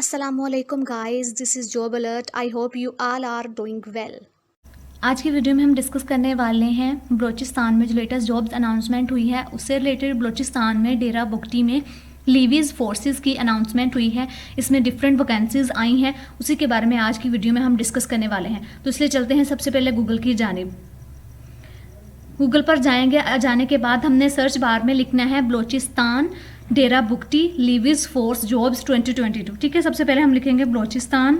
Assalamualaikum guys, this is Job Alert. I hope you all are doing well. आज की video में हम discuss करने वाले हैं बलूचिस्तान में जो लेटेस्ट जॉब्स अनाउंसमेंट हुई है उससे रिलेटेड। बलूचिस्तान में डेरा बुगटी में लीवीज़ फोर्सेस की अनाउंसमेंट हुई है, इसमें डिफरेंट वैकेंसीज आई हैं, उसी के बारे में आज की वीडियो में हम डिस्कस करने वाले हैं। तो इसलिए चलते हैं सबसे पहले गूगल की जानिब। गूगल पर जाएंगे, जाने के बाद हमने सर्च बार में लिखना है बलूचिस्तान डेरा बुगटी लीवीज़ फोर्स जॉब्स 2022। ठीक है, सबसे पहले हम लिखेंगे बलूचिस्तान।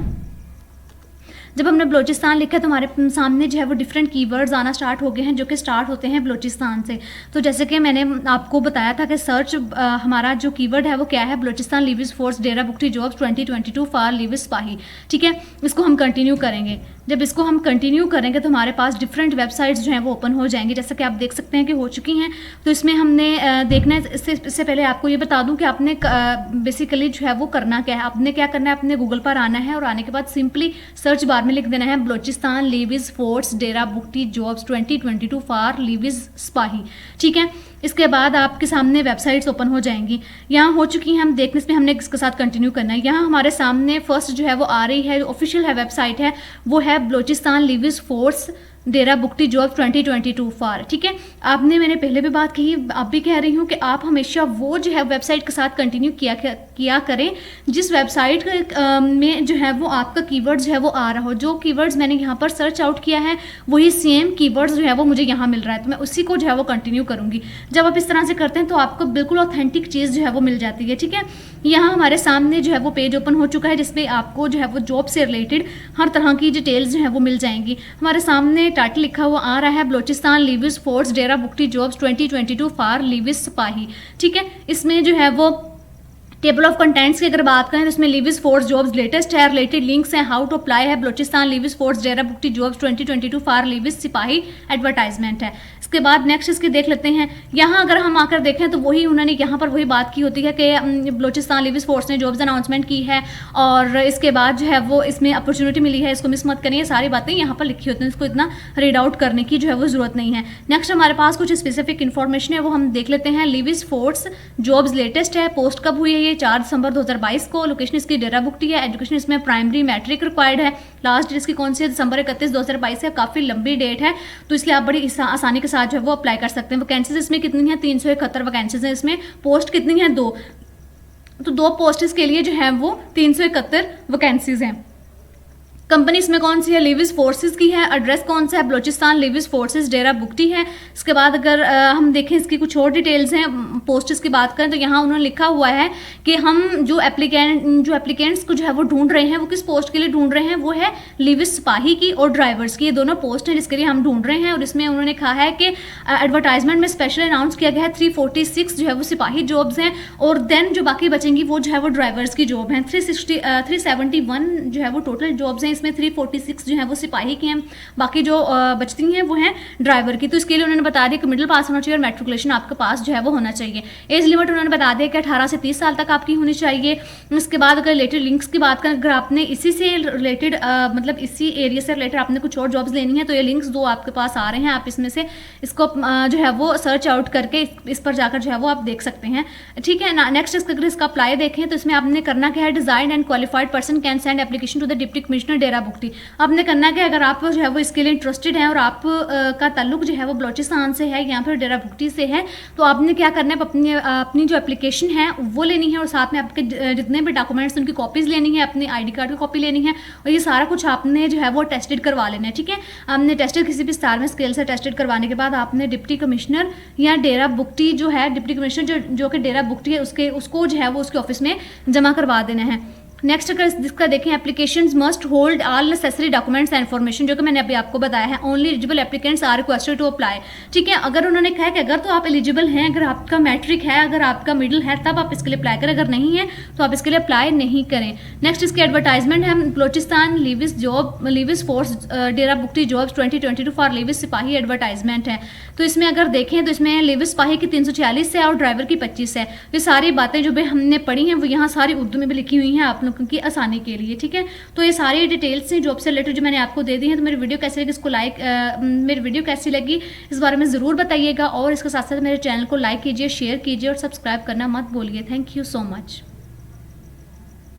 जब हमने बलूचिस्तान लिखा तो हमारे सामने जो है वो डिफरेंट कीवर्ड्स आना स्टार्ट हो गए हैं जो कि स्टार्ट होते हैं बलूचिस्तान से। तो जैसे कि मैंने आपको बताया था कि सर्च हमारा जो कीवर्ड है वो क्या है, Balochistan levies force Dera Bugti jobs 2022 for levies सिपाही। ठीक है, इसको हम कंटिन्यू करेंगे। जब इसको हम कंटिन्यू करेंगे तो हमारे पास डिफरेंट वेबसाइट्स जो हैं वो ओपन हो जाएंगी, जैसा कि आप देख सकते हैं कि हो चुकी हैं। तो इसमें हमने देखना है, इससे पहले आपको ये बता दूं कि आपने बेसिकली जो है वो करना क्या है। आपने क्या करना है, अपने गूगल पर आना है और आने के बाद सिंपली सर्च बार में लिख देना है Balochistan levies force Dera Bugti jobs 2022 for levies सिपाही। ठीक है, इसके बाद आपके सामने वेबसाइट्स ओपन हो जाएंगी। यहाँ हो चुकी हैं, हम देखने इसमें हमने इसके साथ कंटिन्यू करना है। यहाँ हमारे सामने फर्स्ट जो है वो आ रही है, ऑफिशियल है वेबसाइट है, वो है Balochistan levies force Dera Bugti job 2022 for. ठीक है, मैंने पहले भी बात कही, अब भी कह रही हूँ कि आप हमेशा वो जो है वेबसाइट के साथ कंटिन्यू किया करें जिस वेबसाइट में जो है वो आपका कीवर्ड्स जो है वो आ रहा हो। जो कीवर्ड्स मैंने यहाँ पर सर्च आउट किया है वही सेम कीवर्ड्स जो है वो मुझे यहाँ मिल रहा है, तो मैं उसी को जो है वो कंटिन्यू करूँगी। जब आप इस तरह से करते हैं तो आपको बिल्कुल ऑथेंटिक चीज़ जो है वो मिल जाती है। ठीक है, यहाँ हमारे सामने जो है वो पेज ओपन हो चुका है जिसपे आपको जो है वो जॉब से रिलेटेड हर तरह की डिटेल्स जो है वो मिल जाएंगी। हमारे सामने टाइटल लिखा हुआ आ रहा है Balochistan levies force Dera Bugti jobs 2022 for levies सिपाही। ठीक है, इसमें जो है वो टेबल ऑफ कंटेंट्स की अगर बात करें तो इसमें लीवीज़ फोर्स जॉब्स लेटेस्ट है, रिलेटेड लिंक्स हैं, हाउ टू अप्लाई है, Balochistan levies force Dera Bugti jobs 2022 for levies सिपाही एडवर्टाइजमेंट है। इसके बाद नेक्स्ट इसके देख लेते हैं। यहाँ अगर हम आकर देखें तो वही उन्होंने यहाँ पर वही बात की होती है कि बलूचिस्तान लीवीज़ फोर्स ने जॉब्स अनाउंसमेंट की है और इसके बाद जो है वो इसमें अपॉर्चुनिटी मिली है, इसको मिस मत करिए। सारी बातें यहाँ पर लिखी होती हैं, इसको इतना रीड आउट करने की जो है वो जरूरत नहीं है। नेक्स्ट हमारे पास कुछ स्पेसिफिक इन्फॉर्मेशन है वो हम देख लेते हैं। लीवीज़ फोर्स जॉब्स लेटेस्ट है, पोस्ट कब हुई है, ये 4 दिसंबर 2022 को। लोकेशन इसकी डेरा बुगटी है, एजुकेशन इसमें प्राइमरी मैट्रिक रिक्वायर्ड है। लास्ट डेट इसकी कौन सी है, दिसंबर 31 2022 है, काफ़ी लंबी डेट है, तो इसलिए आप बड़ी आसानी के साथ जो है वो अप्लाई कर सकते हैं। वैकेंसीज इसमें कितनी है, 371 वैकेंसीज हैं इसमें। पोस्ट कितनी है, 2, तो 2 पोस्ट के लिए जो है वो 371 वैकेंसीज हैं। कंपनी इसमें कौन सी है, लीवीज़ फोर्सेस की है। एड्रेस कौन सा है, बलूचिस्तान लीवीज़ फोर्सेस डेरा बुगटी है। इसके बाद अगर हम देखें इसकी कुछ और डिटेल्स हैं, पोस्ट्स की बात करें तो यहाँ उन्होंने लिखा हुआ है कि हम जो एप्लीकेंट्स को जो है वो ढूंढ रहे हैं वो किस पोस्ट के लिए ढूंढ रहे हैं, वो है लीवीज़ सिपाही की और ड्राइवर्स की। ये दोनों पोस्ट हैं जिसके लिए हम ढूंढ रहे हैं। और इसमें उन्होंने कहा है कि एडवर्टाइजमेंट में स्पेशल अनाउंस किया गया है 346 जो है वो सिपाही जॉब्स हैं और देन जो बाकी बचेंगी वो जो है वो ड्राइवर्स की जॉब हैं। 371 जो है वो टोटल जॉब्स हैं, इसमें 346 जो है वो सिपाही की हैं, बाकी जो बचती हैं वो हैं ड्राइवर की। तो इसके लिए उन्होंने बता दिया कि मिडिल पास होना चाहिए और मैट्रिकुलेशन आपके पास जो है वो होना चाहिए। एज लिमिट उन्होंने बता दिया कि 18 से 30 साल तक आपकी होनी चाहिए। इसके बाद अगर रिलेटेड लिंक्स की बात करें, अगर आपने इसी से रिलेटेड मतलब इसी एरिया से रिलेटेड आपने कुछ और जॉब्स लेनी है तो ये लिंक्स 2 आपके पास आ रहे हैं, आप इसमें से इसको जो है वो सर्च आउट करके इस पर जाकर जो है वो आप देख सकते हैं। ठीक है, नेक्स्ट अगर इसका अप्लाई देखें तो इसमें आपने करना क्या है, design and qualified person can send application to the deputy commissioner Dera Bugti. आपने करना क्या, अगर आप जो है वो इसके लिए इंटरेस्टेड हैं और आप का ताल्लुक जो है वो बलूचिस्तान से है या फिर डेरा बुगटी से है, तो आपने क्या करना है, अपनी जो एप्लीकेशन है वो लेनी है और साथ में आपके जितने भी डॉक्यूमेंट्स उनकी कॉपीज लेनी है, अपनी ID कार्ड की कॉपी लेनी है और ये सारा कुछ आपने जो है वो टेस्टेड करवा लेना है। ठीक है, आपने टेस्टेड किसी भी स्टार में स्केल से टेस्टेड करवाने के बाद आपने डिप्टी कमिश्नर या डेरा बुगटी जो है, डिप्टी कमिश्नर जो कि डेरा बुगटी है उसको जो है वो उसके ऑफिस में जमा करवा देना है। नेक्स्ट अगर जिसका देखें, applications must hold all necessary documents and information, जो कि मैंने अभी आपको बताया है। Only eligible applicants are requested to apply. ठीक है, अगर उन्होंने कहा कि अगर तो आप एलिजिबल हैं, अगर आपका मैट्रिक है, अगर आपका मिडिल है, तब आप इसके लिए अप्लाई करें, अगर नहीं है तो आप इसके लिए अप्लाई नहीं करें। नेक्स्ट इसकी एडवर्टाइजमेंट है, Balochistan levies force Dera Bugti jobs 2022 for levies सिपाही एडवर्टाइजमेंट है। तो इसमें अगर देखें तो इसमें लीवीज़ सिपाही की 346 है और ड्राइवर की 25 है। ये सारी बातें जो भी हमने पढ़ी हैं वो यहाँ सारी उर्दू में भी लिखी हुई हैं आप लोगों की आसानी के लिए। ठीक है, तो ये सारी डिटेल्स हैं जॉब से रिलेटेड जो मैंने आपको दे दी हैं। तो मेरी वीडियो कैसी लगी, इसको मेरी वीडियो कैसी लगी इस बारे में ज़रूर बताइएगा और इसके साथ साथ मेरे चैनल को लाइक कीजिए, शेयर कीजिए और सब्सक्राइब करना मत भूलिए। Thank you so much.